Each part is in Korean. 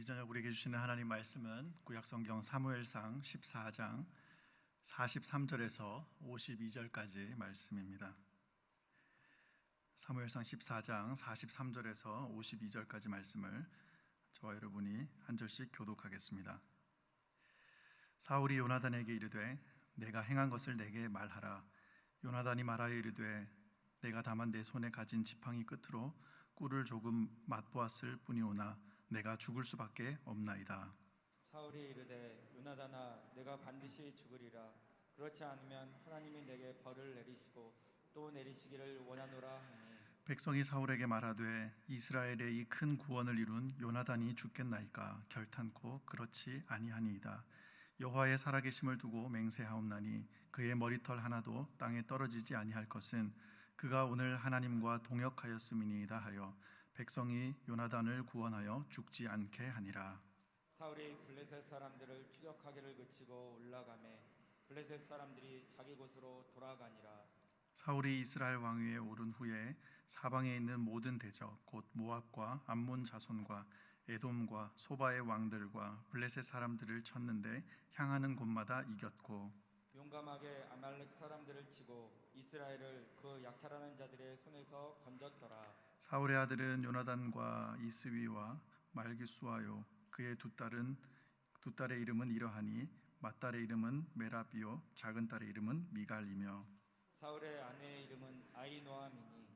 이 저녁 우리에게 주시는 하나님 말씀은 구약성경 사무엘상 14장 43절에서 52절까지 말씀입니다. 사무엘상 14장 43절에서 52절까지 말씀을 저와 여러분이 한 절씩 교독하겠습니다. 사울이 요나단에게 이르되 내가 행한 것을 내게 말하라. 요나단이 말하여 이르되 내가 다만 내 손에 가진 지팡이 끝으로 꿀을 조금 맛보았을 뿐이오나 내가 죽을 수밖에 없나이다. 사울이 이르되 요나단아 내가 반드시 죽으리라. 그렇지 않으면 하나님이 내게 벌을 내리시고 또 내리시기를 원하노라 하니 백성이 사울에게 말하되 이스라엘의 이 큰 구원을 이룬 요나단이 죽겠나이까. 결탄코 그렇지 아니하니이다. 여호와의 살아계심을 두고 맹세하옵나니 그의 머리털 하나도 땅에 떨어지지 아니할 것은 그가 오늘 하나님과 동역하였음이니이다 하여 백성이 요나단을 구원하여 죽지 않게 하니라. 사울이 블레셋 사람들을 추격하기를 그치고 올라가매 블레셋 사람들이 자기 곳으로 돌아가니라. 사울이 이스라엘 왕위에 오른 후에 사방에 있는 모든 대적 곧 모압과 암몬 자손과 에돔과 소바의 왕들과 블레셋 사람들을 쳤는데 향하는 곳마다 이겼고 용감하게 아말렉 사람들을 치고 이스라엘을 그 약탈하는 자들의 손에서 건졌더라. 사울의 아들은 요나단과 이스위와 말기수아요. 그의 두 딸의 이름은 이러하니 맏딸의 이름은 메라비요 작은 딸의 이름은 미갈이며 사울의 아내의 이름은 아히노아미니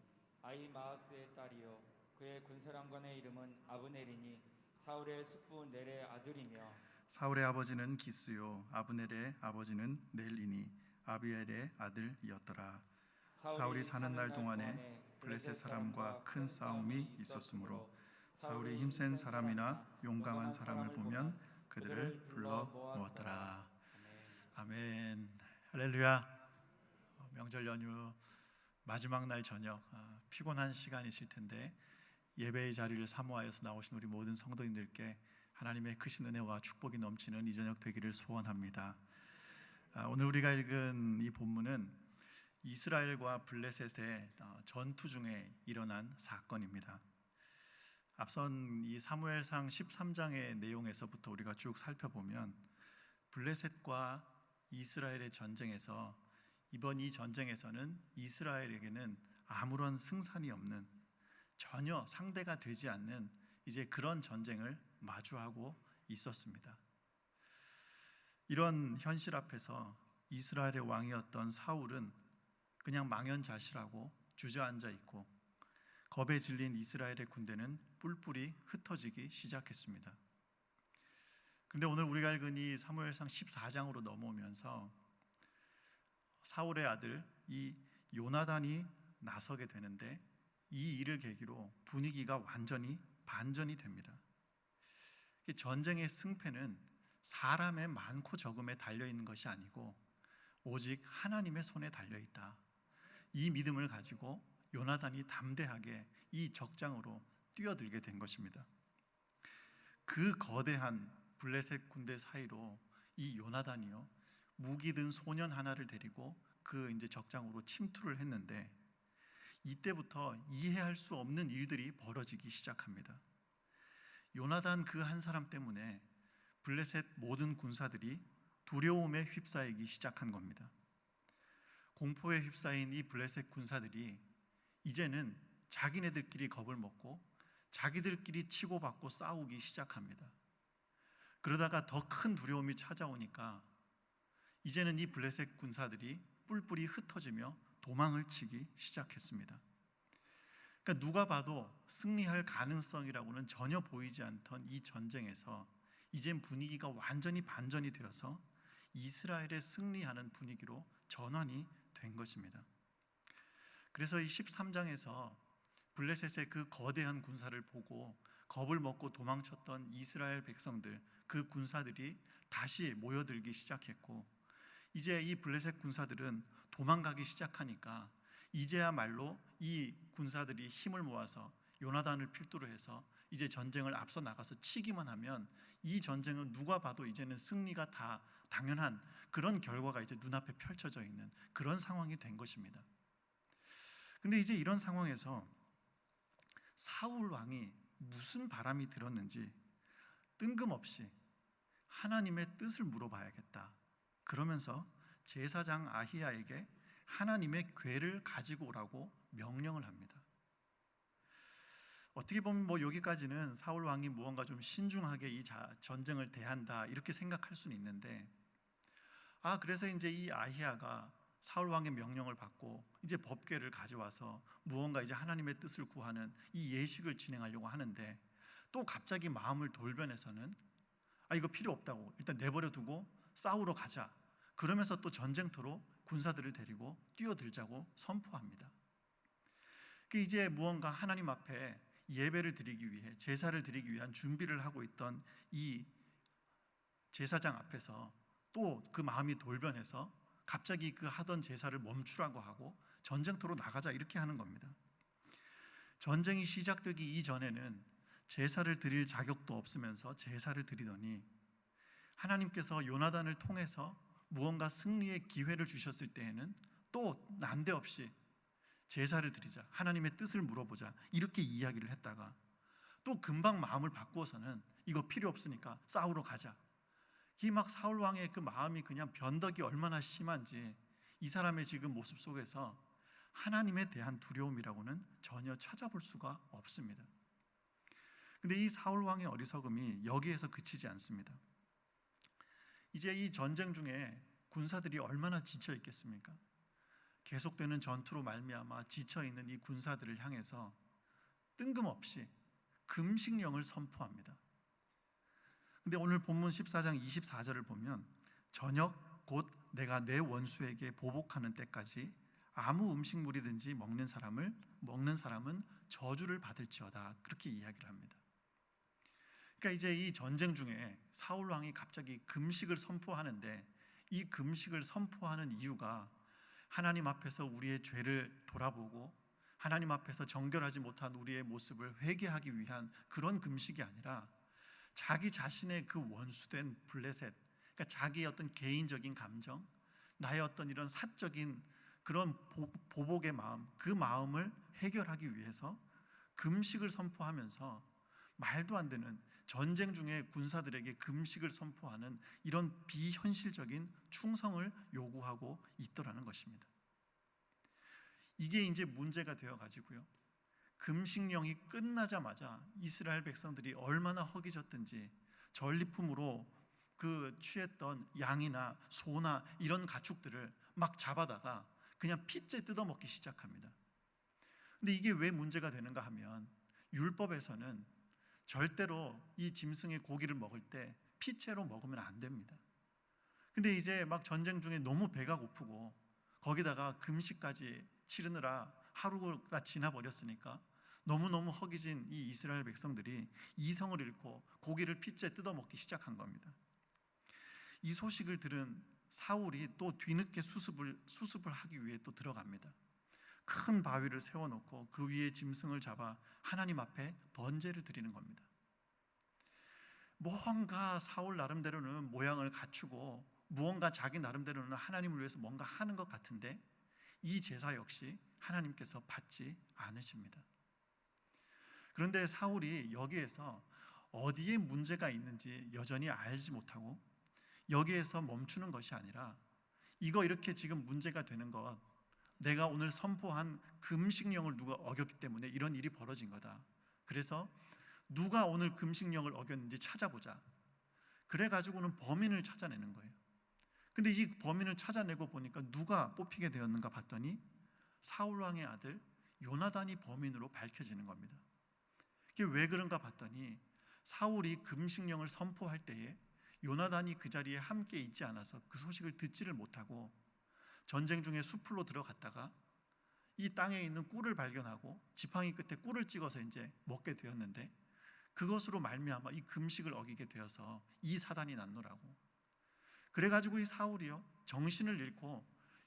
아히마아스의 딸이요 그의 군사령관의 이름은 아브넬이니 사울의 숙부 넬의 아들이며 사울의 아버지는 기스요 아브넬의 아버지는 넬이니 아비엘의 아들이었더라. 사울이 사는 날 동안에 블레셋 사람과 큰 싸움이 있었으므로 사울이 힘센 사람이나 용감한 사람을 보면 그들을 불러 모았더라. 아멘. 할렐루야. 명절 연휴 마지막 날 저녁 피곤한 시간이실 텐데 예배의 자리를 사모하여서 나오신 우리 모든 성도님들께 하나님의 크신 은혜와 축복이 넘치는 이 저녁 되기를 소원합니다. 오늘 우리가 읽은 이 본문은 이스라엘과 블레셋의 전투 중에 일어난 사건입니다. 앞선 이 사무엘상 13장의 내용에서부터 우리가 쭉 살펴보면 블레셋과 이스라엘의 전쟁에서 이번 이 전쟁에서는 이스라엘에게는 아무런 승산이 없는 전혀 상대가 되지 않는 이제 그런 전쟁을 마주하고 있었습니다. 이런 현실 앞에서 이스라엘의 왕이었던 사울은 그냥 망연자실하고 주저앉아 있고 겁에 질린 이스라엘의 군대는 뿔뿔이 흩어지기 시작했습니다. 그런데 오늘 우리가 읽은 이 사무엘상 14장으로 넘어오면서 사울의 아들 이 요나단이 나서게 되는데 이 일을 계기로 분위기가 완전히 반전이 됩니다. 전쟁의 승패는 사람의 많고 적음에 달려있는 것이 아니고 오직 하나님의 손에 달려있다. 이 믿음을 가지고 요나단이 담대하게 이 적장으로 뛰어들게 된 것입니다. 그 거대한 블레셋 군대 사이로 이 요나단이요 무기 든 소년 하나를 데리고 그 이제 적장으로 침투를 했는데 이때부터 이해할 수 없는 일들이 벌어지기 시작합니다. 요나단 그 한 사람 때문에 블레셋 모든 군사들이 두려움에 휩싸이기 시작한 겁니다. 공포에 휩싸인 이 블레셋 군사들이 이제는 자기네들끼리 겁을 먹고 자기들끼리 치고받고 싸우기 시작합니다. 그러다가 더 큰 두려움이 찾아오니까 이제는 이 블레셋 군사들이 뿔뿔이 흩어지며 도망을 치기 시작했습니다. 그러니까 누가 봐도 승리할 가능성이라고는 전혀 보이지 않던 이 전쟁에서 이젠 분위기가 완전히 반전이 되어서 이스라엘의 승리하는 분위기로 전환이 된 것입니다. 그래서 이 13장에서 블레셋의 그 거대한 군사를 보고 겁을 먹고 도망쳤던 이스라엘 백성들, 그 군사들이 다시 모여들기 시작했고 이제 이 블레셋 군사들은 도망가기 시작하니까 이제야말로 이 군사들이 힘을 모아서 요나단을 필두로 해서 이제 전쟁을 앞서 나가서 치기만 하면 이 전쟁은 누가 봐도 이제는 승리가 다 당연한 그런 결과가 이제 눈앞에 펼쳐져 있는 그런 상황이 된 것입니다. 근데 이제 이런 상황에서 사울 왕이 무슨 바람이 들었는지 뜬금없이 하나님의 뜻을 물어봐야겠다. 그러면서 제사장 아히야에게 하나님의 궤를 가지고 오라고 명령을 합니다. 어떻게 보면 여기까지는 사울 왕이 무언가 좀 신중하게 이 전쟁을 대한다 이렇게 생각할 수는 있는데, 그래서 이제 이 아히야가 사울 왕의 명령을 받고 이제 법궤를 가져와서 무언가 이제 하나님의 뜻을 구하는 이 예식을 진행하려고 하는데, 또 갑자기 마음을 돌변해서는 이거 필요 없다고 일단 내버려 두고 싸우러 가자, 그러면서 또 전쟁터로 군사들을 데리고 뛰어들자고 선포합니다. 이제 무언가 하나님 앞에 예배를 드리기 위해, 제사를 드리기 위한 준비를 하고 있던 이 제사장 앞에서 또 그 마음이 돌변해서 갑자기 그 하던 제사를 멈추라고 하고 전쟁터로 나가자 이렇게 하는 겁니다. 전쟁이 시작되기 이전에는 제사를 드릴 자격도 없으면서 제사를 드리더니, 하나님께서 요나단을 통해서 무언가 승리의 기회를 주셨을 때에는 또 난데없이 제사를 드리자, 하나님의 뜻을 물어보자 이렇게 이야기를 했다가, 또 금방 마음을 바꾸어서는 이거 필요 없으니까 싸우러 가자. 이 막 사울 왕의 그 마음이 그냥 변덕이 얼마나 심한지 이 사람의 지금 모습 속에서 하나님에 대한 두려움이라고는 전혀 찾아볼 수가 없습니다. 근데 이 사울 왕의 어리석음이 여기에서 그치지 않습니다. 이제 이 전쟁 중에 군사들이 얼마나 지쳐 있겠습니까? 계속되는 전투로 말미암아 지쳐 있는 이 군사들을 향해서 뜬금없이 금식령을 선포합니다. 근데 오늘 본문 14장 24절을 보면, 저녁 곧 내가 내 원수에게 보복하는 때까지 아무 음식물이든지 먹는 사람은 저주를 받을지어다, 그렇게 이야기를 합니다. 그러니까 이제 이 전쟁 중에 사울 왕이 갑자기 금식을 선포하는데, 이 금식을 선포하는 이유가 하나님 앞에서 우리의 죄를 돌아보고 하나님 앞에서 정결하지 못한 우리의 모습을 회개하기 위한 그런 금식이 아니라, 자기 자신의 그 원수된 블레셋, 그러니까 자기의 어떤 개인적인 감정, 나의 어떤 이런 사적인 그런 보복의 마음, 그 마음을 해결하기 위해서 금식을 선포하면서 말도 안 되는, 전쟁 중에 군사들에게 금식을 선포하는 이런 비현실적인 충성을 요구하고 있더라는 것입니다. 이게 이제 문제가 되어 가지고요, 금식령이 끝나자마자 이스라엘 백성들이 얼마나 허기졌든지 전리품으로 그 취했던 양이나 소나 이런 가축들을 막 잡아다가 그냥 핏째 뜯어먹기 시작합니다. 근데 이게 왜 문제가 되는가 하면, 율법에서는 절대로 이 짐승의 고기를 먹을 때 핏째로 먹으면 안 됩니다. 근데 이제 막 전쟁 중에 너무 배가 고프고 거기다가 금식까지 치르느라 하루가 지나버렸으니까 너무너무 허기진 이 이스라엘 백성들이 이성을 잃고 고기를 핏째 뜯어먹기 시작한 겁니다. 이 소식을 들은 사울이 또 뒤늦게 수습을 하기 위해 또 들어갑니다. 큰 바위를 세워놓고 그 위에 짐승을 잡아 하나님 앞에 번제를 드리는 겁니다. 뭔가 사울 나름대로는 모양을 갖추고 무언가 자기 나름대로는 하나님을 위해서 뭔가 하는 것 같은데, 이 제사 역시 하나님께서 받지 않으십니다. 그런데 사울이 여기에서 어디에 문제가 있는지 여전히 알지 못하고 여기에서 멈추는 것이 아니라, 이거 이렇게 지금 문제가 되는 것, 내가 오늘 선포한 금식령을 누가 어겼기 때문에 이런 일이 벌어진 거다. 그래서 누가 오늘 금식령을 어겼는지 찾아보자. 그래가지고는 범인을 찾아내는 거예요. 근데 이 범인을 찾아내고 보니까 누가 뽑히게 되었는가 봤더니 사울 왕의 아들 요나단이 범인으로 밝혀지는 겁니다. 이게 왜 그런가 봤더니, 사울이 금식령을 선포할 때에 요나단이 그 자리에 함께 있지 않아서 그 소식을 듣지를 못하고 전쟁 중에 숲으로 들어갔다가 이 땅에 있는 꿀을 발견하고 지팡이 끝에 꿀을 찍어서 이제 먹게 되었는데, 그것으로 말미암아 이 금식을 어기게 되어서 이 사단이 났노라고. 그래가지고 이 사울이요, 정신을 잃고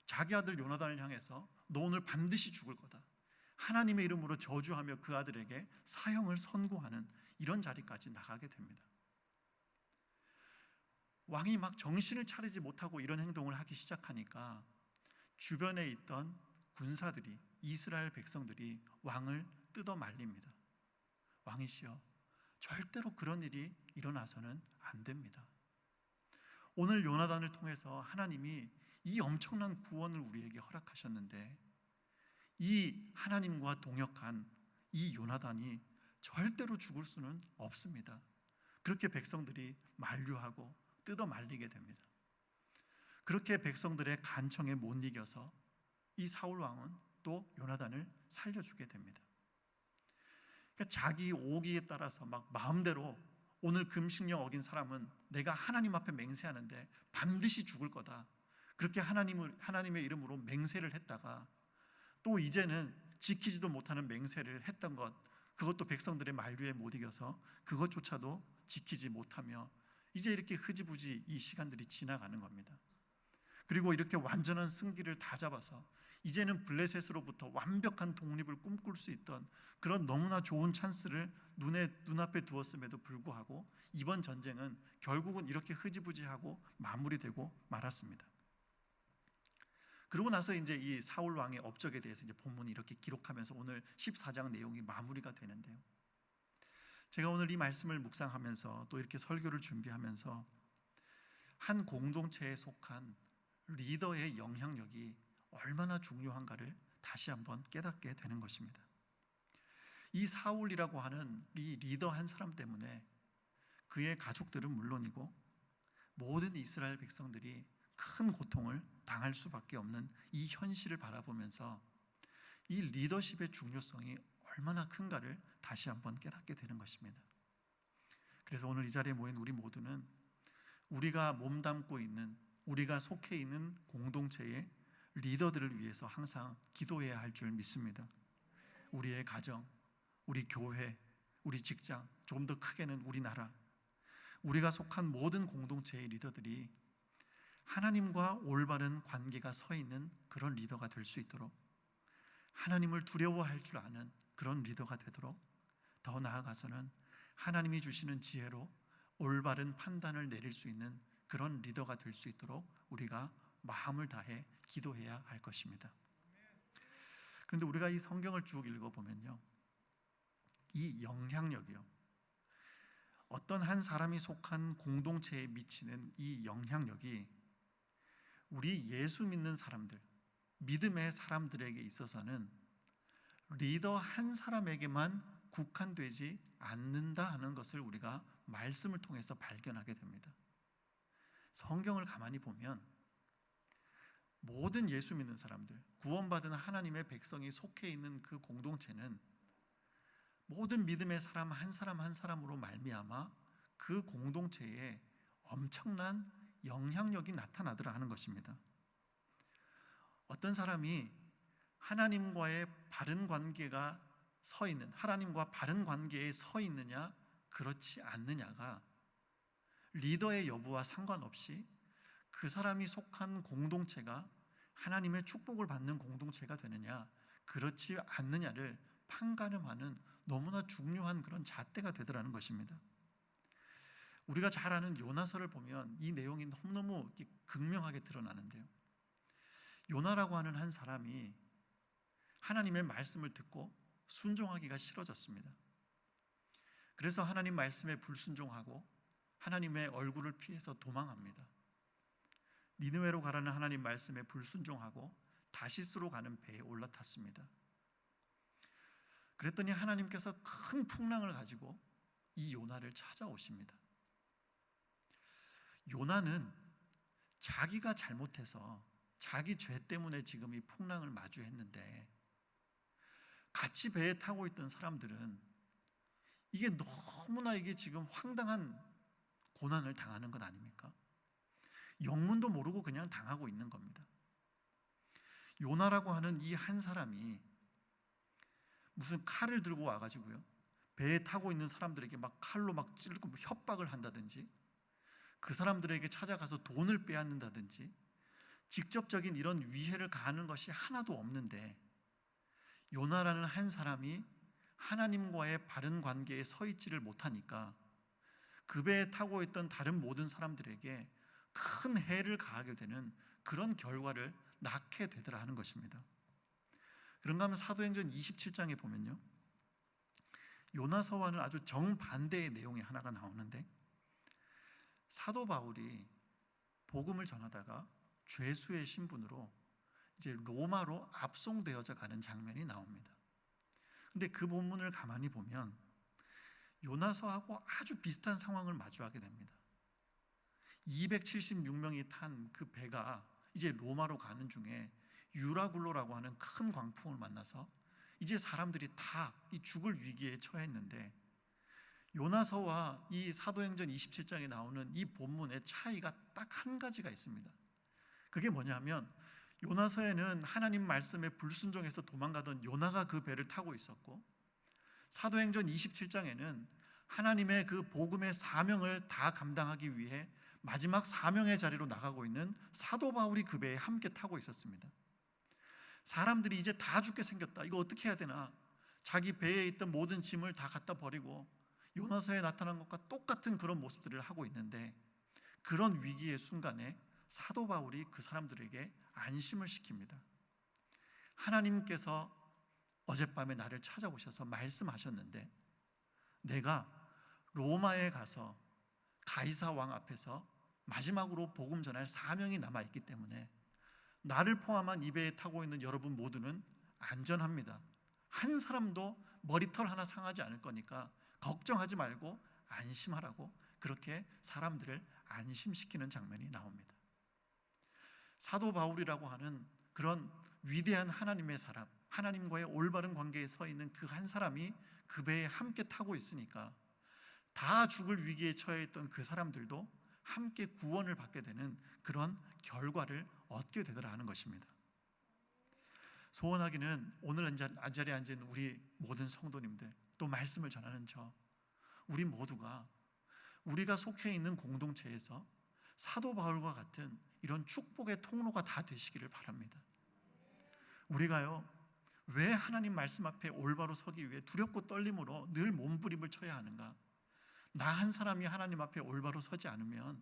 자기 아들 요나단을 향해서 너 오늘 반드시 죽을 거다, 하나님의 이름으로 저주하며 그 아들에게 사형을 선고하는 이런 자리까지 나가게 됩니다. 왕이 막 정신을 차리지 못하고 이런 행동을 하기 시작하니까 주변에 있던 군사들이, 이스라엘 백성들이 왕을 뜯어 말립니다. 왕이시여, 절대로 그런 일이 일어나서는 안 됩니다. 오늘 요나단을 통해서 하나님이 이 엄청난 구원을 우리에게 허락하셨는데, 이 하나님과 동역한 이 요나단이 절대로 죽을 수는 없습니다. 그렇게 백성들이 만류하고 뜯어 말리게 됩니다. 그렇게 백성들의 간청에 못 이겨서 이 사울 왕은 또 요나단을 살려주게 됩니다. 그러니까 자기 오기에 따라서 막 마음대로 오늘 금식령 어긴 사람은 내가 하나님 앞에 맹세하는데 반드시 죽을 거다, 그렇게 하나님의 이름으로 맹세를 했다가 또 이제는 지키지도 못하는 맹세를 했던 것, 그것도 백성들의 만류에 못 이겨서 그것조차도 지키지 못하며 이제 이렇게 흐지부지 이 시간들이 지나가는 겁니다. 그리고 이렇게 완전한 승기를 다 잡아서 이제는 블레셋으로부터 완벽한 독립을 꿈꿀 수 있던 그런 너무나 좋은 찬스를 눈앞에 두었음에도 불구하고 이번 전쟁은 결국은 이렇게 흐지부지하고 마무리되고 말았습니다. 그러고 나서 이제 이 사울 왕의 업적에 대해서 이제 본문이 이렇게 기록하면서 오늘 14장 내용이 마무리가 되는데요. 제가 오늘 이 말씀을 묵상하면서 또 이렇게 설교를 준비하면서 한 공동체에 속한 리더의 영향력이 얼마나 중요한가를 다시 한번 깨닫게 되는 것입니다. 이 사울이라고 하는 이 리더 한 사람 때문에 그의 가족들은 물론이고 모든 이스라엘 백성들이 큰 고통을 당할 수밖에 없는 이 현실을 바라보면서 이 리더십의 중요성이 얼마나 큰가를 다시 한번 깨닫게 되는 것입니다. 그래서 오늘 이 자리에 모인 우리 모두는 우리가 몸담고 있는, 우리가 속해 있는 공동체의 리더들을 위해서 항상 기도해야 할 줄 믿습니다. 우리의 가정, 우리 교회, 우리 직장, 조금 더 크게는 우리나라, 우리가 속한 모든 공동체의 리더들이 하나님과 올바른 관계가 서 있는 그런 리더가 될 수 있도록, 하나님을 두려워할 줄 아는 그런 리더가 되도록, 더 나아가서는 하나님이 주시는 지혜로 올바른 판단을 내릴 수 있는 그런 리더가 될 수 있도록 우리가 마음을 다해 기도해야 할 것입니다. 그런데 우리가 이 성경을 쭉 읽어보면요, 이 영향력이요, 어떤 한 사람이 속한 공동체에 미치는 이 영향력이 우리 예수 믿는 사람들, 믿음의 사람들에게 있어서는 리더 한 사람에게만 국한되지 않는다 하는 것을 우리가 말씀을 통해서 발견하게 됩니다. 성경을 가만히 보면 모든 예수 믿는 사람들, 구원받은 하나님의 백성이 속해 있는 그 공동체는 모든 믿음의 사람 한 사람 한 사람으로 말미암아 그 공동체에 엄청난 영향력이 나타나더라 하는 것입니다. 어떤 사람이 하나님과의 바른 관계가 서 있는, 하나님과 바른 관계에 서 있느냐 그렇지 않느냐가 리더의 여부와 상관없이 그 사람이 속한 공동체가 하나님의 축복을 받는 공동체가 되느냐 그렇지 않느냐를 판가름하는 너무나 중요한 그런 잣대가 되더라는 것입니다. 우리가 잘 아는 요나서를 보면 이 내용이 너무너무 극명하게 드러나는데요, 요나라고 하는 한 사람이 하나님의 말씀을 듣고 순종하기가 싫어졌습니다. 그래서 하나님 말씀에 불순종하고 하나님의 얼굴을 피해서 도망합니다. 니느웨로 가라는 하나님 말씀에 불순종하고 다시스로 가는 배에 올라탔습니다. 그랬더니 하나님께서 큰 풍랑을 가지고 이 요나를 찾아오십니다. 요나는 자기가 잘못해서 자기 죄 때문에 지금 이 풍랑을 마주했는데, 같이 배에 타고 있던 사람들은 이게 너무나 이게 지금 황당한 고난을 당하는 것 아닙니까? 영문도 모르고 그냥 당하고 있는 겁니다. 요나라고 하는 이 한 사람이 무슨 칼을 들고 와가지고요, 배에 타고 있는 사람들에게 막 칼로 막 찔고 협박을 한다든지, 그 사람들에게 찾아가서 돈을 빼앗는다든지 직접적인 이런 위해를 가하는 것이 하나도 없는데, 요나라는 한 사람이 하나님과의 바른 관계에 서 있지를 못하니까 그 배에 타고 있던 다른 모든 사람들에게 큰 해를 가하게 되는 그런 결과를 낳게 되더라 하는 것입니다. 그런가 하면 사도행전 27장에 보면요, 요나서와는 아주 정반대의 내용이 하나가 나오는데, 사도 바울이 복음을 전하다가 죄수의 신분으로 이제 로마로 압송되어져 가는 장면이 나옵니다. 근데 그 본문을 가만히 보면 요나서하고 아주 비슷한 상황을 마주하게 됩니다. 276명이 탄 그 배가 이제 로마로 가는 중에 유라굴로라고 하는 큰 광풍을 만나서 이제 사람들이 다 이 죽을 위기에 처했는데, 요나서와 이 사도행전 27장에 나오는 이 본문의 차이가 딱 한 가지가 있습니다. 그게 뭐냐면, 요나서에는 하나님 말씀에 불순종해서 도망가던 요나가 그 배를 타고 있었고, 사도행전 27장에는 하나님의 그 복음의 사명을 다 감당하기 위해 마지막 사명의 자리로 나가고 있는 사도 바울이 그 배에 함께 타고 있었습니다. 사람들이 이제 다 죽게 생겼다, 이거 어떻게 해야 되나, 자기 배에 있던 모든 짐을 다 갖다 버리고 요나서에 나타난 것과 똑같은 그런 모습들을 하고 있는데, 그런 위기의 순간에 사도 바울이 그 사람들에게 안심을 시킵니다. 하나님께서 어젯밤에 나를 찾아오셔서 말씀하셨는데, 내가 로마에 가서 가이사 왕 앞에서 마지막으로 복음 전할 사명이 남아있기 때문에 나를 포함한 이 배에 타고 있는 여러분 모두는 안전합니다. 한 사람도 머리털 하나 상하지 않을 거니까 걱정하지 말고 안심하라고, 그렇게 사람들을 안심시키는 장면이 나옵니다. 사도 바울이라고 하는 그런 위대한 하나님의 사람, 하나님과의 올바른 관계에 서 있는 그 한 사람이 그 배에 함께 타고 있으니까 다 죽을 위기에 처해 있던 그 사람들도 함께 구원을 받게 되는 그런 결과를 얻게 되더라 하는 것입니다. 소원하기는 오늘 자리에 앉은 우리 모든 성도님들, 또 말씀을 전하는 우리 모두가 우리가 속해 있는 공동체에서 사도 바울과 같은 이런 축복의 통로가 다 되시기를 바랍니다. 우리가요, 왜 하나님 말씀 앞에 올바로 서기 위해 두렵고 떨림으로 늘 몸부림을 쳐야 하는가? 나 한 사람이 하나님 앞에 올바로 서지 않으면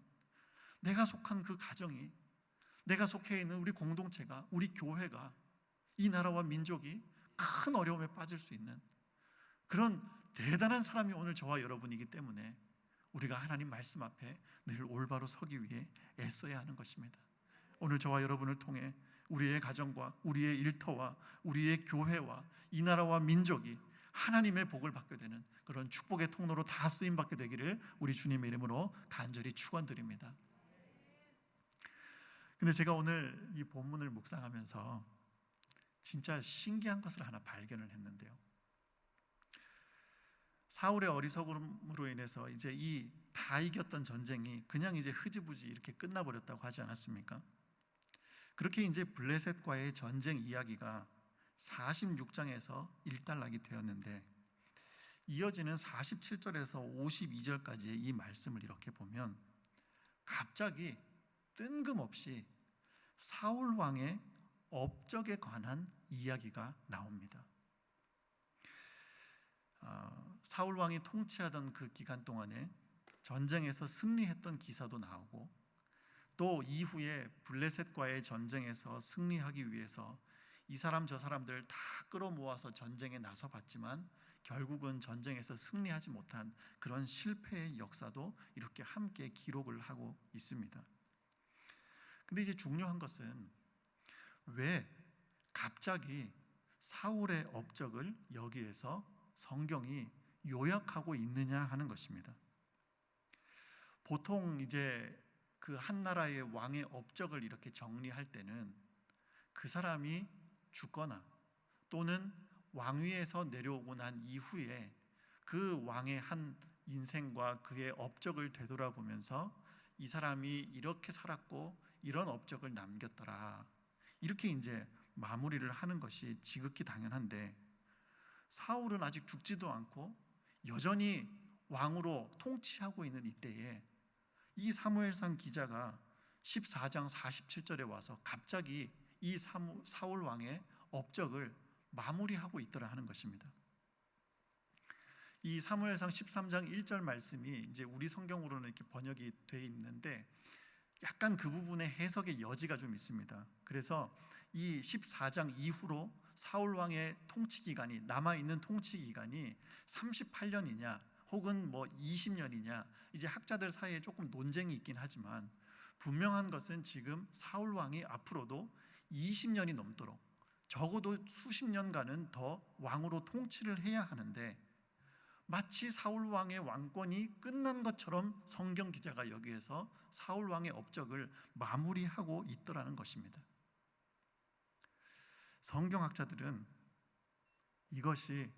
내가 속한 그 가정이, 내가 속해 있는 우리 공동체가, 우리 교회가, 이 나라와 민족이 큰 어려움에 빠질 수 있는 그런 대단한 사람이 오늘 저와 여러분이기 때문에 우리가 하나님 말씀 앞에 늘 올바로 서기 위해 애써야 하는 것입니다. 오늘 저와 여러분을 통해 우리의 가정과 우리의 일터와 우리의 교회와 이 나라와 민족이 하나님의 복을 받게 되는 그런 축복의 통로로 다 쓰임받게 되기를 우리 주님의 이름으로 간절히 축원드립니다. 근데 제가 오늘 이 본문을 묵상하면서 진짜 신기한 것을 하나 발견을 했는데요, 사울의 어리석음으로 인해서 이제 이 다 이겼던 전쟁이 그냥 이제 흐지부지 이렇게 끝나버렸다고 하지 않았습니까? 그렇게 이제 블레셋과의 전쟁 이야기가 46장에서 일단락이 되었는데, 이어지는 47절에서 52절까지의 이 말씀을 이렇게 보면 갑자기 뜬금없이 사울 왕의 업적에 관한 이야기가 나옵니다. 사울 왕이 통치하던 그 기간 동안에 전쟁에서 승리했던 기사도 나오고, 또 이후에 블레셋과의 전쟁에서 승리하기 위해서 이 사람 저 사람들 다 끌어모아서 전쟁에 나서 봤지만 결국은 전쟁에서 승리하지 못한 그런 실패의 역사도 이렇게 함께 기록을 하고 있습니다. 근데 이제 중요한 것은 왜 갑자기 사울의 업적을 여기에서 성경이 요약하고 있느냐 하는 것입니다. 보통 이제 그 한 나라의 왕의 업적을 이렇게 정리할 때는 그 사람이 죽거나 또는 왕위에서 내려오고 난 이후에 그 왕의 한 인생과 그의 업적을 되돌아보면서 이 사람이 이렇게 살았고 이런 업적을 남겼더라, 이렇게 이제 마무리를 하는 것이 지극히 당연한데, 사울은 아직 죽지도 않고 여전히 왕으로 통치하고 있는 이때에 이 사무엘상 기자가 14장 47절에 와서 갑자기 이 사울 왕의 업적을 마무리하고 있더라 하는 것입니다. 이 사무엘상 13장 1절 말씀이 이제 우리 성경으로는 이렇게 번역이 되어 있는데, 약간 그 부분의 해석의 여지가 좀 있습니다. 그래서 이 14장 이후로 사울 왕의 통치 기간이, 남아 있는 통치 기간이 38년이냐 혹은 뭐 20년이냐, 이제 학자들 사이에 조금 논쟁이 있긴 하지만 분명한 것은 지금 사울 왕이 앞으로도 20년이 넘도록 적어도 수십 년간은 더 왕으로 통치를 해야 하는데, 마치 사울 왕의 왕권이 끝난 것처럼 성경 기자가 여기에서 사울 왕의 업적을 마무리하고 있더라는 것입니다. 성경학자들은 이것이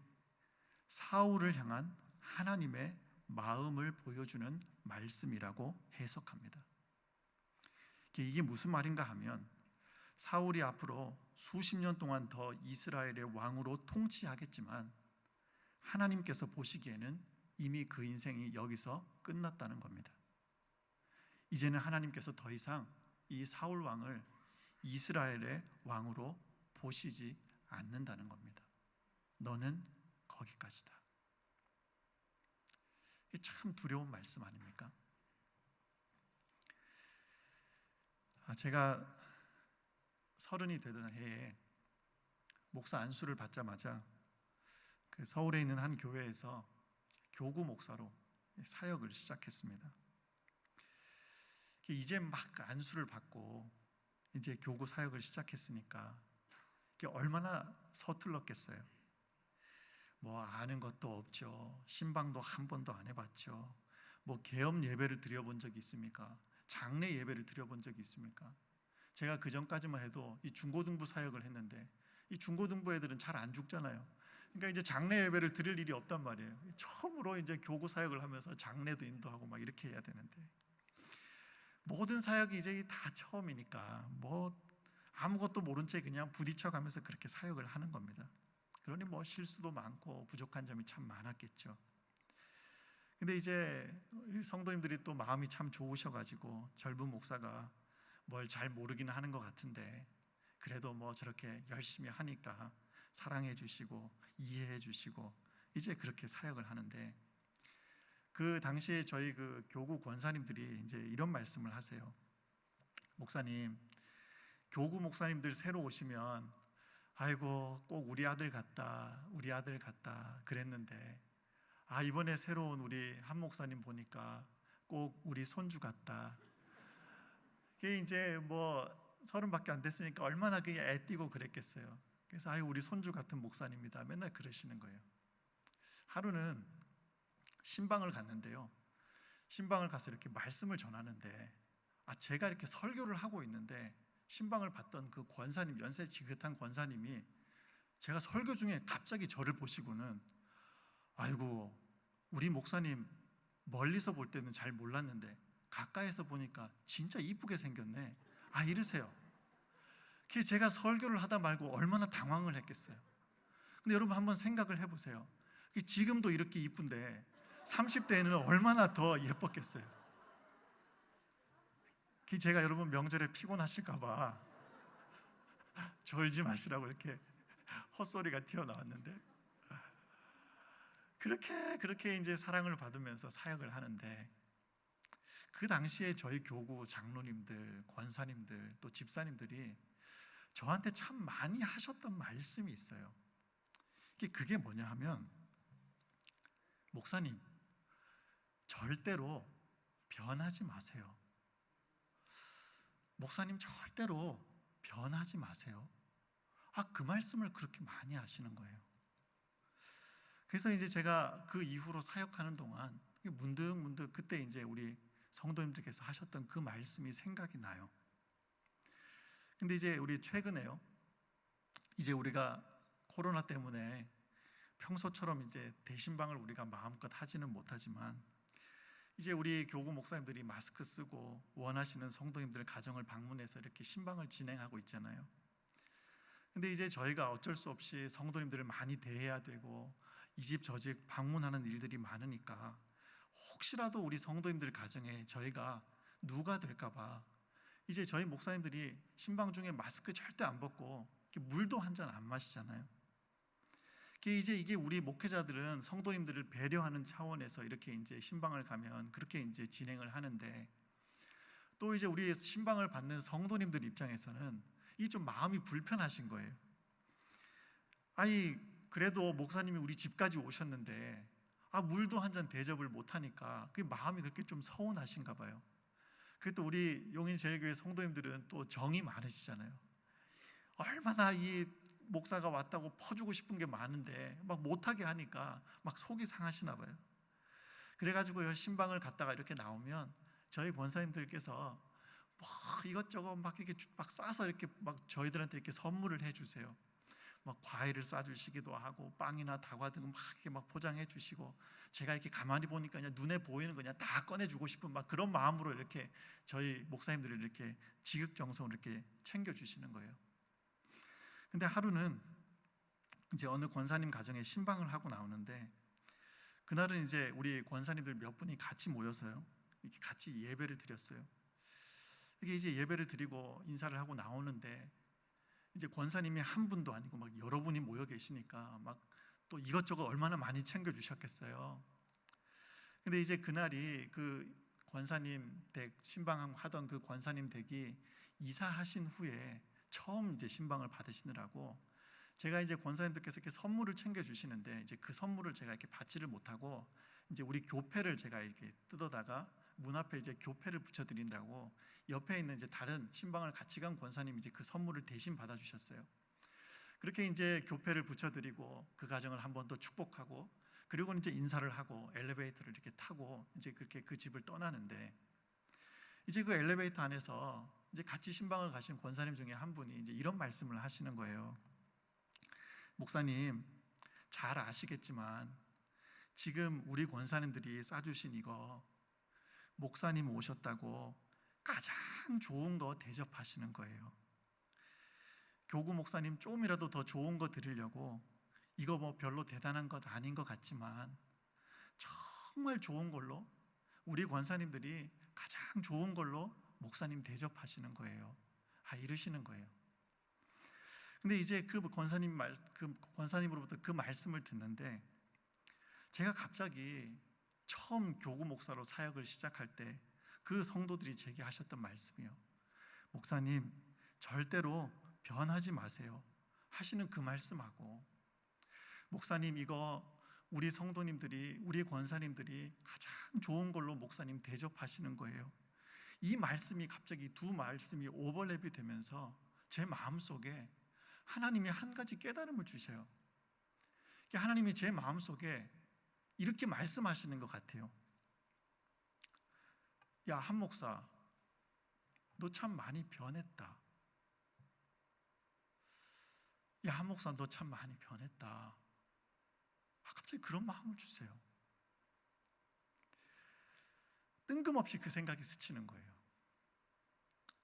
사울을 향한 하나님의 마음을 보여주는 말씀이라고 해석합니다. 이게 무슨 말인가 하면, 사울이 앞으로 수십 년 동안 더 이스라엘의 왕으로 통치하겠지만 하나님께서 보시기에는 이미 그 인생이 여기서 끝났다는 겁니다. 이제는 하나님께서 더 이상 이 사울 왕을 이스라엘의 왕으로 보시지 않는다는 겁니다. 너는 거기까지다. 이게 참 두려운 말씀 아닙니까? 제가 30이 되던 해에 목사 안수를 받자마자 그 서울에 있는 한 교회에서 교구 목사로 사역을 시작했습니다. 이제 막 안수를 받고 이제 교구 사역을 시작했으니까 이게 얼마나 서툴렀겠어요. 뭐 아는 것도 없죠. 신방도 한 번도 안 해봤죠. 뭐 계엄 예배를 드려본 적이 있습니까? 장례 예배를 드려본 적이 있습니까? 제가 그 전까지만 해도 이 중고등부 사역을 했는데 이 중고등부 애들은 잘 안 죽잖아요. 그러니까 이제 장례 예배를 드릴 일이 없단 말이에요. 처음으로 이제 교구 사역을 하면서 장례도 인도하고 막 이렇게 해야 되는데, 모든 사역이 이제 다 처음이니까 뭐 아무것도 모른 채 그냥 부딪혀가면서 그렇게 사역을 하는 겁니다. 그러니 뭐 실수도 많고 부족한 점이 참 많았겠죠. 근데 이제 성도님들이 또 마음이 참 좋으셔가지고 젊은 목사가 뭘 잘 모르기는 하는 것 같은데 그래도 뭐 저렇게 열심히 하니까 사랑해 주시고 이해해 주시고 이제 그렇게 사역을 하는데, 그 당시에 저희 그 교구 권사님들이 이제 이런 말씀을 하세요. 목사님, 교구 목사님들 새로 오시면 아이고 꼭 우리 아들 같다 우리 아들 같다 그랬는데, 이번에 새로 온 우리 한 목사님 보니까 꼭 우리 손주 같다. 그게 이제 뭐 30밖에 안 됐으니까 얼마나 그게 애띠고 그랬겠어요. 그래서 우리 손주 같은 목사님이다 맨날 그러시는 거예요. 하루는 신방을 갔는데요, 신방을 가서 이렇게 말씀을 전하는데 제가 이렇게 설교를 하고 있는데 신방을 봤던 그 권사님, 연세 지긋한 권사님이 제가 설교 중에 갑자기 저를 보시고는 아이고 우리 목사님 멀리서 볼 때는 잘 몰랐는데 가까이서 보니까 진짜 이쁘게 생겼네 이러세요. 그게 제가 설교를 하다 말고 얼마나 당황을 했겠어요. 근데 여러분 한번 생각을 해보세요. 지금도 이렇게 이쁜데 30대에는 얼마나 더 예뻤겠어요. 제가 여러분 명절에 피곤하실까봐 졸지 마시라고 이렇게 헛소리가 튀어나왔는데, 그렇게 이제 사랑을 받으면서 사역을 하는데, 그 당시에 저희 교구 장로님들, 권사님들, 또 집사님들이 저한테 참 많이 하셨던 말씀이 있어요. 그게 뭐냐 하면, 목사님 절대로 변하지 마세요. 목사님 절대로 변하지 마세요. 그 말씀을 그렇게 많이 하시는 거예요. 그래서 이제 제가 그 이후로 사역하는 동안 문득 그때 이제 우리 성도님들께서 하셨던 그 말씀이 생각이 나요. 근데 이제 우리 최근에요, 이제 우리가 코로나 때문에 평소처럼 이제 대신방을 우리가 마음껏 하지는 못하지만 이제 우리 교구 목사님들이 마스크 쓰고 원하시는 성도님들 가정을 방문해서 이렇게 신방을 진행하고 있잖아요. 근데 이제 저희가 어쩔 수 없이 성도님들을 많이 대해야 되고 이 집 저 집 방문하는 일들이 많으니까 혹시라도 우리 성도님들 가정에 저희가 누가 될까 봐 이제 저희 목사님들이 신방 중에 마스크 절대 안 벗고 물도 한 잔 안 마시잖아요. 이게 우리 목회자들은 성도님들을 배려하는 차원에서 이렇게 이제 신방을 가면 그렇게 이제 진행을 하는데, 또 이제 우리 신방을 받는 성도님들 입장에서는 이 좀 마음이 불편하신 거예요. 아니 그래도 목사님이 우리 집까지 오셨는데 물도 한 잔 대접을 못 하니까 그 마음이 그렇게 좀 서운하신가 봐요. 그리고 또 우리 용인제일교회 성도님들은 또 정이 많으시잖아요. 얼마나 이 목사가 왔다고 퍼주고 싶은 게 많은데 막 못하게 하니까 막 속이 상하시나 봐요. 그래가지고요, 신방을 갔다가 이렇게 나오면 저희 권사님들께서 뭐 이것저것 막 이렇게 막 싸서 이렇게 막 저희들한테 이렇게 선물을 해주세요. 막 과일을 싸주시기도 하고 빵이나 다과 등 막 이렇게 막 포장해 주시고, 제가 이렇게 가만히 보니까 그냥 눈에 보이는 거 그냥 다 꺼내주고 싶은 막 그런 마음으로 이렇게 저희 목사님들을 이렇게 지극정성으로 이렇게 챙겨주시는 거예요. 근데 하루는 이제 어느 권사님 가정에 신방을 하고 나오는데, 그날은 이제 우리 권사님들 몇 분이 같이 모여서요, 이렇게 같이 예배를 드렸어요. 이게 이제 예배를 드리고 인사를 하고 나오는데, 이제 권사님이 한 분도 아니고 막 여러 분이 모여 계시니까 막 또 이것저것 얼마나 많이 챙겨 주셨겠어요. 근데 이제 그날이 그 권사님 댁 신방하던 그 권사님 댁이 이사하신 후에 처음 이제 신방을 받으시느라고, 제가 이제 권사님들께서 이렇게 선물을 챙겨 주시는데, 이제 그 선물을 제가 이렇게 받지를 못하고 이제 우리 교패를 제가 이렇게 뜯어다가 문 앞에 이제 교패를 붙여드린다고 옆에 있는 이제 다른 신방을 같이 간 권사님이 이제 그 선물을 대신 받아주셨어요. 그렇게 이제 교패를 붙여드리고 그 가정을 한 번 더 축복하고, 그리고 이제 인사를 하고 엘리베이터를 이렇게 타고 이제 그렇게 그 집을 떠나는데, 이제 그 엘리베이터 안에서 이제 같이 신방을 가신 권사님 중에 한 분이 이제 이런 말씀을 하시는 거예요. 목사님, 잘 아시겠지만 지금 우리 권사님들이 싸주신 이거 목사님 오셨다고 가장 좋은 거 대접하시는 거예요. 교구 목사님 조금이라도 더 좋은 거 드리려고 이거 뭐 별로 대단한 것 아닌 것 같지만 정말 좋은 걸로 우리 권사님들이 가장 좋은 걸로 목사님 대접하시는 거예요. 이러시는 거예요. 근데 이제 그 권사님으로부터 그 말씀을 듣는데, 제가 갑자기 처음 교구 목사로 사역을 시작할 때 그 성도들이 제게 하셨던 말씀이요, 목사님 절대로 변하지 마세요 하시는 그 말씀하고, 목사님 이거 우리 성도님들이, 우리 권사님들이 가장 좋은 걸로 목사님 대접하시는 거예요. 이 말씀이 갑자기 두 말씀이 오버랩이 되면서 제 마음속에 하나님이 한 가지 깨달음을 주셔요. 하나님이 제 마음속에 이렇게 말씀하시는 것 같아요. 야, 한 목사, 너 참 많이 변했다. 야, 한 목사, 너 참 많이 변했다. 갑자기 그런 마음을 주세요. 뜬금없이 그 생각이 스치는 거예요.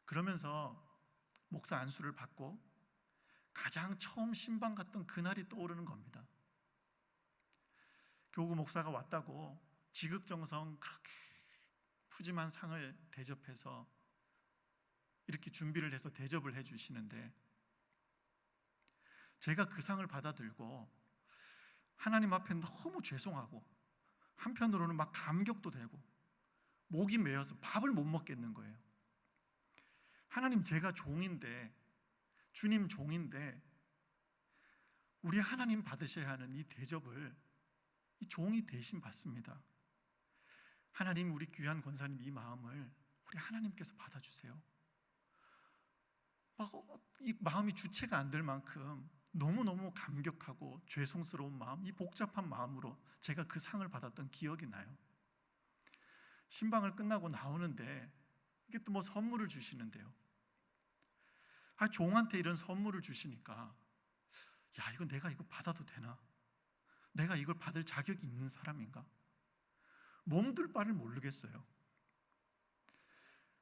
그러면서 목사 안수를 받고 가장 처음 신방 갔던 그날이 떠오르는 겁니다. 교구 목사가 왔다고 지극정성 그렇게 푸짐한 상을 대접해서 이렇게 준비를 해서 대접을 해주시는데, 제가 그 상을 받아들고 하나님 앞에 너무 죄송하고 한편으로는 막 감격도 되고 목이 메어서 밥을 못 먹겠는 거예요. 하나님, 제가 종인데, 주님 종인데 우리 하나님 받으셔야 하는 이 대접을 이 종이 대신 받습니다. 하나님, 우리 귀한 권사님 이 마음을 우리 하나님께서 받아주세요. 막 이 마음이 주체가 안 될 만큼 너무너무 감격하고 죄송스러운 마음, 이 복잡한 마음으로 제가 그 상을 받았던 기억이 나요. 신방을 끝나고 나오는데 이게 또 뭐 선물을 주시는데요, 종한테 이런 선물을 주시니까, 야, 이거 내가 이거 받아도 되나? 내가 이걸 받을 자격이 있는 사람인가? 몸둘 바를 모르겠어요.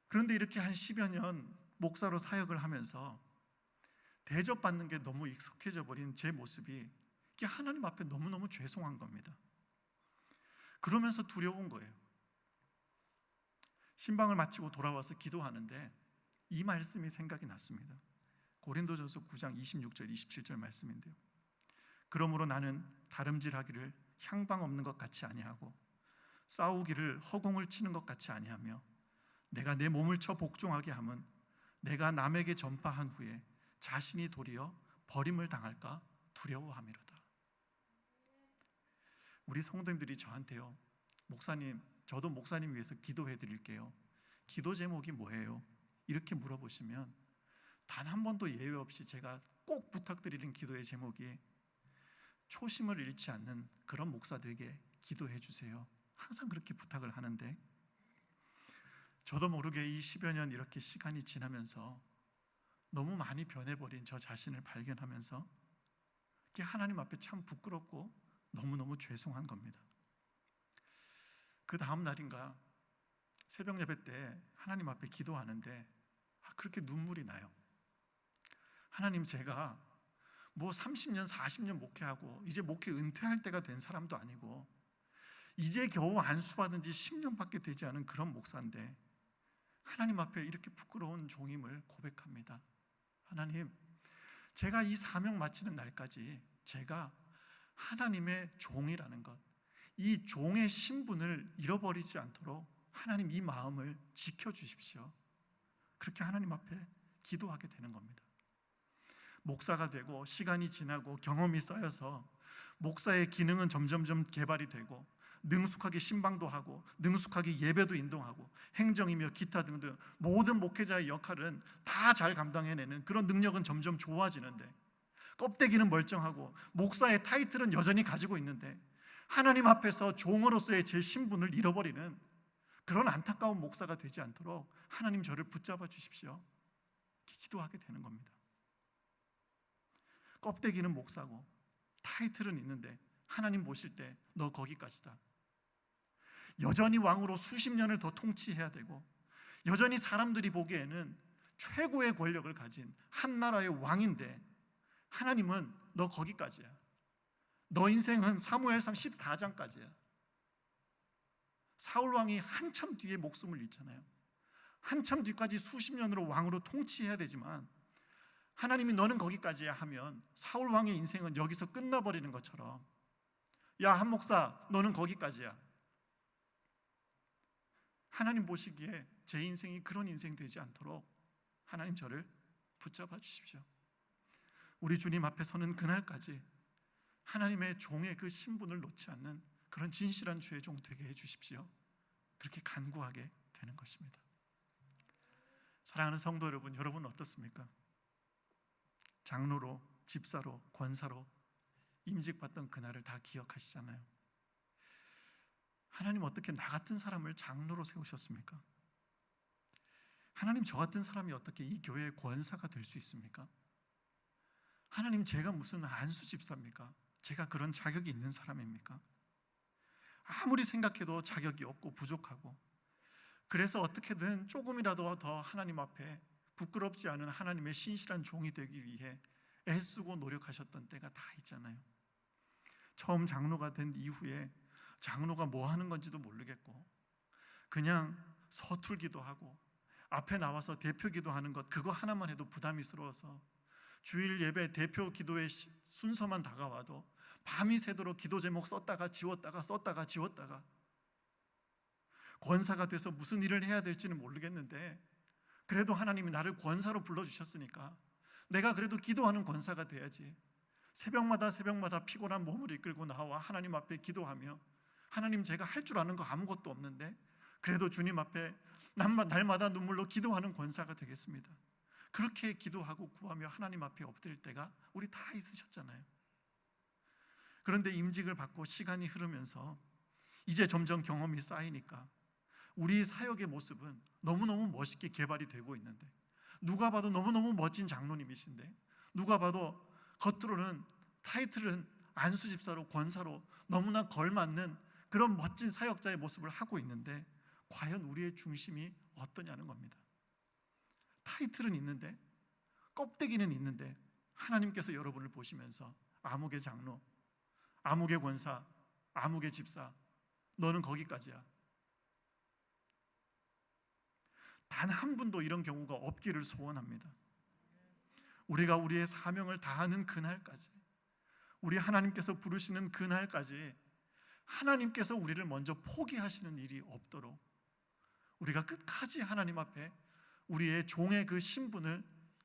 그런데 이렇게 한 10여 년 목사로 사역을 하면서 대접받는 게 너무 익숙해져 버린 제 모습이 이게 하나님 앞에 너무너무 죄송한 겁니다. 그러면서 두려운 거예요. 신방을 마치고 돌아와서 기도하는데 이 말씀이 생각이 났습니다. 고린도전서 9장 26절 27절 말씀인데요, 그러므로 나는 다름질하기를 향방 없는 것 같이 아니하고 싸우기를 허공을 치는 것 같이 아니하며 내가 내 몸을 쳐 복종하게 함은 내가 남에게 전파한 후에 자신이 도리어 버림을 당할까 두려워함이로다. 우리 성도님들이 저한테요, 목사님, 저도 목사님 위해서 기도해 드릴게요, 기도 제목이 뭐예요? 이렇게 물어보시면 단 한 번도 예외 없이 제가 꼭 부탁드리는 기도의 제목이 초심을 잃지 않는 그런 목사 되게 기도해 주세요. 항상 그렇게 부탁을 하는데, 저도 모르게 이 10여 년 이렇게 시간이 지나면서 너무 많이 변해버린 저 자신을 발견하면서 그게 하나님 앞에 참 부끄럽고 너무너무 죄송한 겁니다. 그 다음 날인가 새벽 예배 때 하나님 앞에 기도하는데 그렇게 눈물이 나요. 하나님, 제가 뭐 30년 40년 목회하고 이제 목회 은퇴할 때가 된 사람도 아니고 이제 겨우 안수받은 지 10년밖에 되지 않은 그런 목사인데 하나님 앞에 이렇게 부끄러운 종임을 고백합니다. 하나님, 제가 이 사명 마치는 날까지 제가 하나님의 종이라는 것, 이 종의 신분을 잃어버리지 않도록 하나님 이 마음을 지켜주십시오. 그렇게 하나님 앞에 기도하게 되는 겁니다. 목사가 되고 시간이 지나고 경험이 쌓여서 목사의 기능은 점점점 개발이 되고 능숙하게 신방도 하고 능숙하게 예배도 인도하고 행정이며 기타 등등 모든 목회자의 역할은 다 잘 감당해내는 그런 능력은 점점 좋아지는데, 껍데기는 멀쩡하고 목사의 타이틀은 여전히 가지고 있는데 하나님 앞에서 종으로서의 제 신분을 잃어버리는 그런 안타까운 목사가 되지 않도록 하나님 저를 붙잡아 주십시오. 이렇게 기도하게 되는 겁니다. 껍데기는 목사고 타이틀은 있는데 하나님 보실 때 너 거기까지다. 여전히 왕으로 수십 년을 더 통치해야 되고 여전히 사람들이 보기에는 최고의 권력을 가진 한 나라의 왕인데 하나님은 너 거기까지야. 너 인생은 사무엘상 14장까지야. 사울 왕이 한참 뒤에 목숨을 잃잖아요. 한참 뒤까지 수십 년으로 왕으로 통치해야 되지만 하나님이 너는 거기까지야 하면 사울 왕의 인생은 여기서 끝나버리는 것처럼, 야, 한 목사, 너는 거기까지야. 하나님 보시기에 제 인생이 그런 인생 되지 않도록 하나님 저를 붙잡아 주십시오. 우리 주님 앞에 서는 그날까지 하나님의 종의 그 신분을 놓지 않는 그런 진실한 주의 종 되게 해 주십시오. 그렇게 간구하게 되는 것입니다. 사랑하는 성도 여러분, 여러분 어떻습니까? 장로로, 집사로, 권사로 임직받던 그날을 다 기억하시잖아요. 하나님 어떻게 나 같은 사람을 장로로 세우셨습니까? 하나님 저 같은 사람이 어떻게 이 교회의 권사가 될 수 있습니까? 하나님 제가 무슨 안수 집사입니까? 제가 그런 자격이 있는 사람입니까? 아무리 생각해도 자격이 없고 부족하고, 그래서 어떻게든 조금이라도 더 하나님 앞에 부끄럽지 않은 하나님의 신실한 종이 되기 위해 애쓰고 노력하셨던 때가 다 있잖아요. 처음 장로가 된 이후에 장로가 뭐 하는 건지도 모르겠고 그냥 서툴기도 하고 앞에 나와서 대표 기도하는 것 그거 하나만 해도 부담스러워서 주일 예배 대표 기도의 순서만 다가와도 밤이 새도록 기도 제목 썼다가 지웠다가 썼다가 지웠다가, 권사가 돼서 무슨 일을 해야 될지는 모르겠는데 그래도 하나님이 나를 권사로 불러주셨으니까 내가 그래도 기도하는 권사가 돼야지. 새벽마다 피곤한 몸을 이끌고 나와 하나님 앞에 기도하며, 하나님 제가 할 줄 아는 거 아무것도 없는데 그래도 주님 앞에 날마다 눈물로 기도하는 권사가 되겠습니다. 그렇게 기도하고 구하며 하나님 앞에 엎드릴 때가 우리 다 있으셨잖아요. 그런데 임직을 받고 시간이 흐르면서 이제 점점 경험이 쌓이니까 우리 사역의 모습은 너무너무 멋있게 개발이 되고 있는데, 누가 봐도 너무너무 멋진 장로님이신데, 누가 봐도 겉으로는 타이틀은 안수집사로 권사로 너무나 걸맞는 그런 멋진 사역자의 모습을 하고 있는데 과연 우리의 중심이 어떠냐는 겁니다. 타이틀은 있는데 껍데기는 있는데 하나님께서 여러분을 보시면서 아무개 장로, 아무개 권사, 아무개 집사, 너는 거기까지야. 단 한 분도 이런 경우가 없기를 소원합니다. 우리가 우리의 사명을 다하는 그날까지, 우리 하나님께서 부르시는 그날까지 하나님께서 우리를 먼저 포기하시는 일이 없도록 우리가 끝까지 하나님 앞에 우리의 종의 그 신분을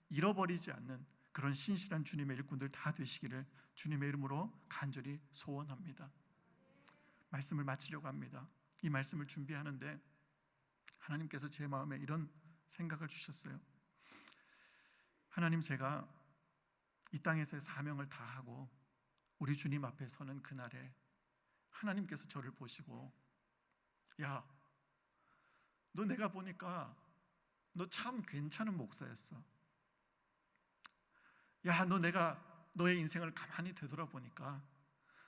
잃어버리지 않는 그런 신실한 주님의 일꾼들 다 되시기를 주님의 이름으로 간절히 소원합니다. 말씀을 마치려고 합니다. 이 말씀을 준비하는데 하나님께서 제 마음에 이런 생각을 주셨어요. 하나님, 제가 이 땅에서의 사명을 다하고 우리 주님 앞에 서는 그날에 하나님께서 저를 보시고, 야, 너 내가 보니까 너 참 괜찮은 목사였어. 야, 내가 너의 인생을 가만히 되돌아보니까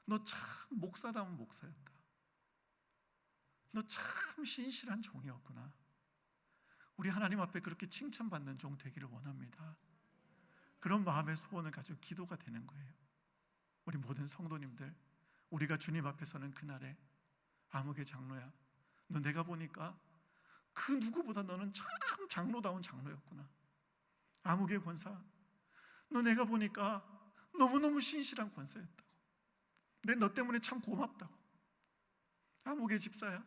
너 참 목사다운 목사였다. 너 참 신실한 종이었구나. 우리 하나님 앞에 그렇게 칭찬받는 종 되기를 원합니다. 그런 마음의 소원을 가지고 기도가 되는 거예요. 우리 모든 성도님들, 우리가 주님 앞에 서는 그날에 아무개 장로야, 너 내가 보니까 그 누구보다 너는 참 장로다운 장로였구나. 아무개 권사, 너 내가 보니까 너무너무 신실한 권사였다고. 너 때문에 참 고맙다고. 아무개 집사야,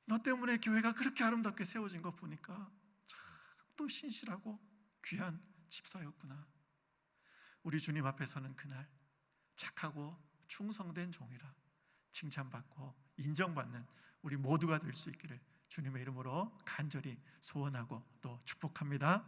너 때문에 교회가 그렇게 아름답게 세워진 거 보니까 참 또 신실하고 귀한 집사였구나. 우리 주님 앞에 서는 그날 착하고 충성된 종이라 칭찬받고 인정받는 우리 모두가 될 수 있기를 주님의 이름으로 간절히 소원하고 또 축복합니다.